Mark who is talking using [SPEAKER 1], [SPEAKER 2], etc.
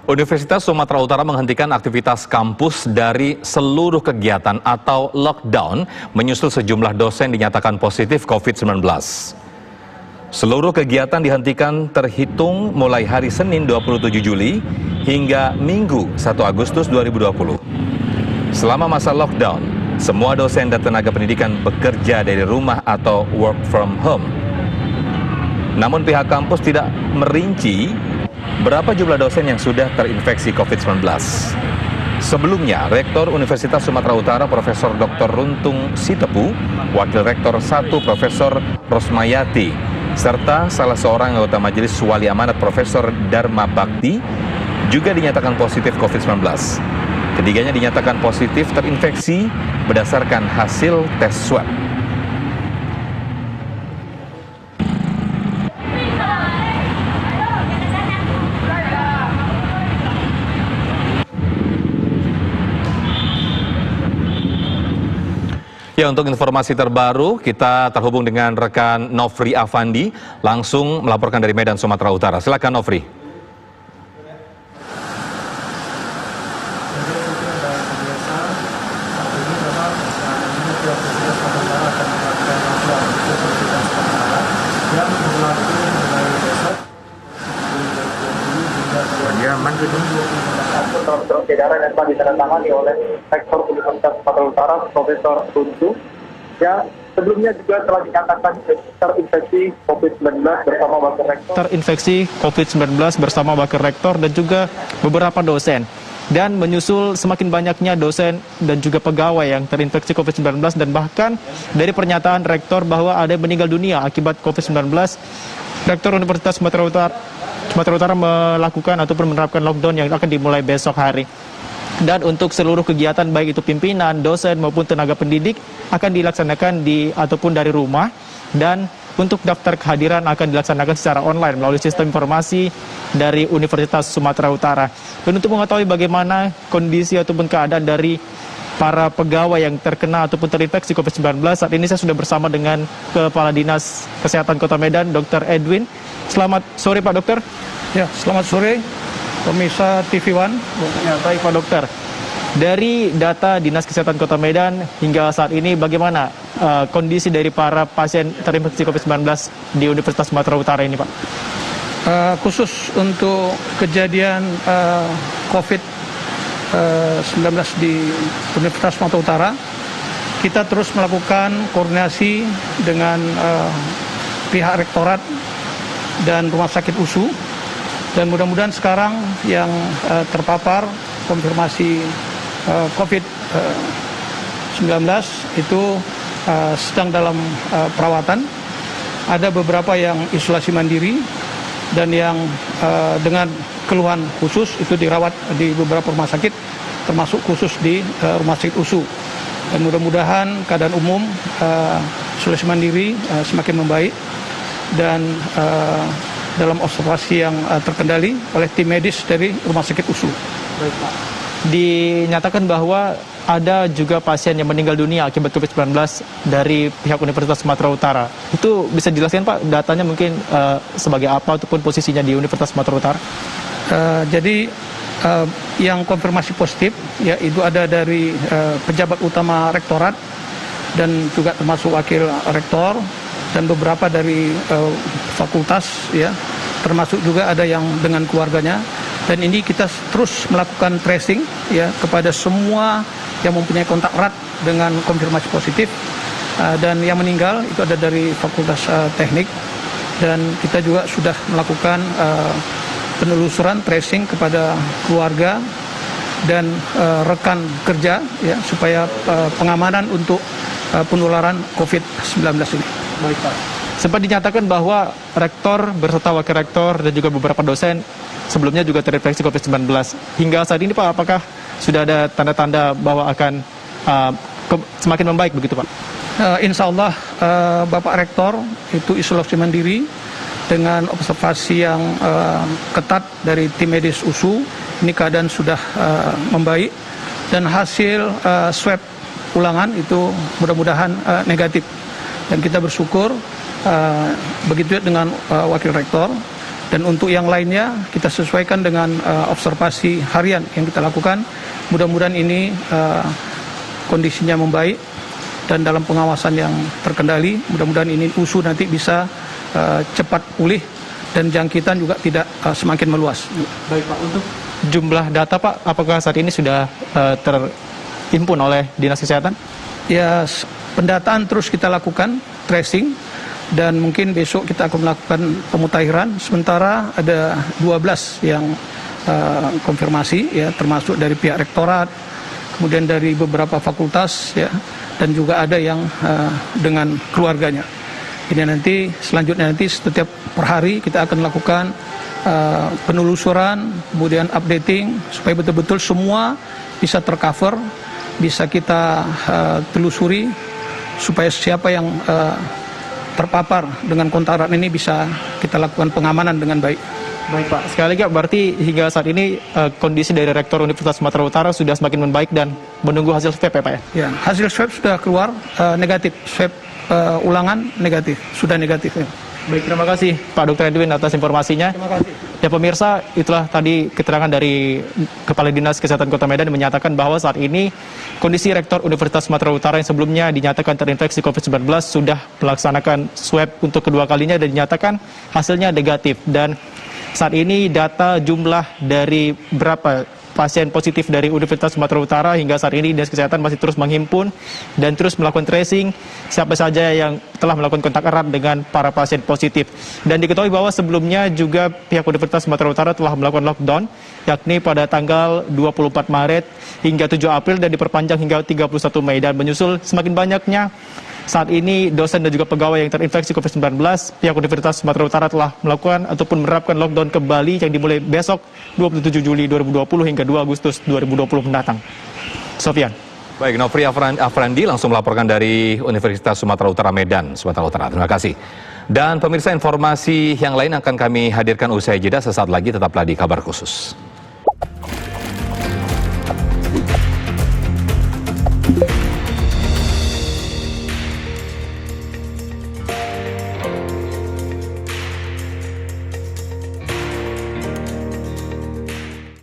[SPEAKER 1] Universitas Sumatera Utara menghentikan aktivitas kampus dari seluruh kegiatan atau lockdown menyusul sejumlah dosen dinyatakan positif COVID-19. Seluruh kegiatan dihentikan terhitung mulai hari Senin 27 Juli hingga Minggu 1 Agustus 2020. Selama masa lockdown, semua dosen dan tenaga pendidikan bekerja dari rumah atau work from home. Namun pihak kampus tidak merinci berapa jumlah dosen yang sudah terinfeksi COVID-19. Sebelumnya, Rektor Universitas Sumatera Utara Profesor Dr. Runtung Sitepu, Wakil Rektor 1 Profesor Rosmayati, serta salah seorang anggota Majelis Wali Amanat Profesor Dharma Bakti juga dinyatakan positif COVID-19. Ketiganya dinyatakan positif terinfeksi berdasarkan hasil tes swab. Ya, untuk informasi terbaru, kita terhubung dengan rekan Nofri Afandi, langsung melaporkan dari Medan, Sumatera Utara. Silakan, Nofri.
[SPEAKER 2] Surat edaran yang telah ditandatangani oleh Rektor Universitas Sumatera Utara Profesor Runtung yang sebelumnya juga telah dinyatakan terinfeksi COVID-19 bersama Wakil Rektor.
[SPEAKER 3] Terinfeksi COVID-19 bersama Wakil Rektor dan juga beberapa dosen. Dan menyusul semakin banyaknya dosen dan juga pegawai yang terinfeksi COVID-19 dan bahkan dari pernyataan Rektor bahwa ada yang meninggal dunia akibat COVID-19, Rektor Universitas Sumatera Utara melakukan ataupun menerapkan lockdown yang akan dimulai besok hari. Dan untuk seluruh kegiatan baik itu pimpinan, dosen maupun tenaga pendidik akan dilaksanakan ataupun dari rumah, dan untuk daftar kehadiran akan dilaksanakan secara online melalui sistem informasi dari Universitas Sumatera Utara. Dan untuk mengetahui bagaimana kondisi ataupun keadaan dari para pegawai yang terkena ataupun terinfeksi COVID-19, saat ini saya sudah bersama dengan Kepala Dinas Kesehatan Kota Medan, Dr. Edwin. Selamat sore Pak Dokter.
[SPEAKER 4] Ya, selamat sore pemirsa TV One.
[SPEAKER 3] Ya, baik Pak Dokter. Dari data Dinas Kesehatan Kota Medan hingga saat ini bagaimana kondisi dari para pasien terinfeksi COVID-19 di Universitas Sumatera Utara ini Pak?
[SPEAKER 4] Khusus untuk kejadian COVID-19 di Universitas Sumatera Utara, kita terus melakukan koordinasi dengan pihak rektorat dan rumah sakit USU, dan mudah-mudahan sekarang yang terpapar konfirmasi COVID-19 itu sedang dalam perawatan. Ada beberapa yang isolasi mandiri dan yang dengan keluhan khusus itu dirawat di beberapa rumah sakit, termasuk khusus di rumah sakit USU. Dan mudah-mudahan keadaan umum isolasi mandiri semakin membaik dan dalam observasi yang terkendali oleh tim medis dari rumah sakit USU.
[SPEAKER 3] Baik, Pak. Dinyatakan bahwa ada juga pasien yang meninggal dunia akibat COVID-19 dari pihak Universitas Sumatera Utara. Itu bisa dijelaskan Pak, datanya mungkin sebagai apa ataupun posisinya di Universitas Sumatera Utara?
[SPEAKER 4] Jadi yang konfirmasi positif ya itu ada dari pejabat utama rektorat dan juga termasuk wakil rektor dan beberapa dari fakultas ya, termasuk juga ada yang dengan keluarganya. Dan ini kita terus melakukan tracing ya kepada semua yang mempunyai kontak erat dengan konfirmasi positif, dan yang meninggal itu ada dari fakultas teknik, dan kita juga sudah melakukan penelusuran tracing kepada keluarga dan rekan kerja ya supaya pengamanan untuk penularan COVID-19 ini.
[SPEAKER 3] Baik Pak. Sempat dinyatakan bahwa rektor berserta wakil rektor dan juga beberapa dosen sebelumnya juga terinfeksi COVID-19. Hingga saat ini Pak, apakah sudah ada tanda-tanda bahwa akan semakin membaik begitu Pak?
[SPEAKER 4] Insya Allah Bapak Rektor itu isolasi mandiri dengan observasi yang ketat dari tim medis USU. Ini keadaan sudah membaik dan hasil swab ulangan itu mudah-mudahan negatif. Dan kita bersyukur begitu dengan wakil rektor Dan untuk yang lainnya kita sesuaikan dengan observasi harian yang kita lakukan. Mudah-mudahan ini kondisinya membaik dan dalam pengawasan yang terkendali. Mudah-mudahan ini USU nanti bisa cepat pulih dan jangkitan juga tidak semakin meluas.
[SPEAKER 3] Baik Pak, untuk jumlah data Pak, apakah saat ini sudah terhimpun oleh Dinas Kesehatan?
[SPEAKER 4] Ya, pendataan terus kita lakukan, tracing, dan mungkin besok kita akan melakukan pemutakhiran. Sementara ada 12 yang konfirmasi, ya, termasuk dari pihak rektorat, kemudian dari beberapa fakultas, ya, dan juga ada yang dengan keluarganya. Ini nanti selanjutnya setiap per hari kita akan lakukan penelusuran, kemudian updating supaya betul-betul semua bisa tercover, bisa kita telusuri supaya siapa yang terpapar dengan kontak erat ini bisa kita lakukan pengamanan dengan baik.
[SPEAKER 3] Baik Pak, sekali lagi berarti hingga saat ini kondisi dari Rektor Universitas Sumatera Utara sudah semakin membaik dan menunggu hasil swab ya Pak ya?
[SPEAKER 4] Ya, hasil swab sudah keluar negatif, swab ulangan negatif, sudah negatif. Ya.
[SPEAKER 3] Baik, terima kasih Pak Dr. Edwin atas informasinya.
[SPEAKER 4] Terima kasih.
[SPEAKER 3] Ya pemirsa, itulah tadi keterangan dari Kepala Dinas Kesehatan Kota Medan yang menyatakan bahwa saat ini kondisi Rektor Universitas Sumatera Utara yang sebelumnya dinyatakan terinfeksi COVID-19 sudah melaksanakan swab untuk kedua kalinya dan dinyatakan hasilnya negatif. Dan saat ini data jumlah dari berapa pasien positif dari Universitas Sumatera Utara hingga saat ini Dinas Kesehatan masih terus menghimpun dan terus melakukan tracing siapa saja yang telah melakukan kontak erat dengan para pasien positif. Dan diketahui bahwa sebelumnya juga pihak Universitas Sumatera Utara telah melakukan lockdown yakni pada tanggal 24 Maret hingga 7 April dan diperpanjang hingga 31 Mei. Dan menyusul semakin banyaknya saat ini dosen dan juga pegawai yang terinfeksi COVID-19, pihak Universitas Sumatera Utara telah melakukan ataupun menerapkan lockdown kembali yang dimulai besok 27 Juli 2020 hingga 2 Agustus 2020 mendatang. Sofian.
[SPEAKER 1] Baik, Nofri Afrandi langsung melaporkan dari Universitas Sumatera Utara Medan, Sumatera Utara. Terima kasih. Dan pemirsa, informasi yang lain akan kami hadirkan usai jeda. Sesaat lagi tetaplah di Kabar Khusus.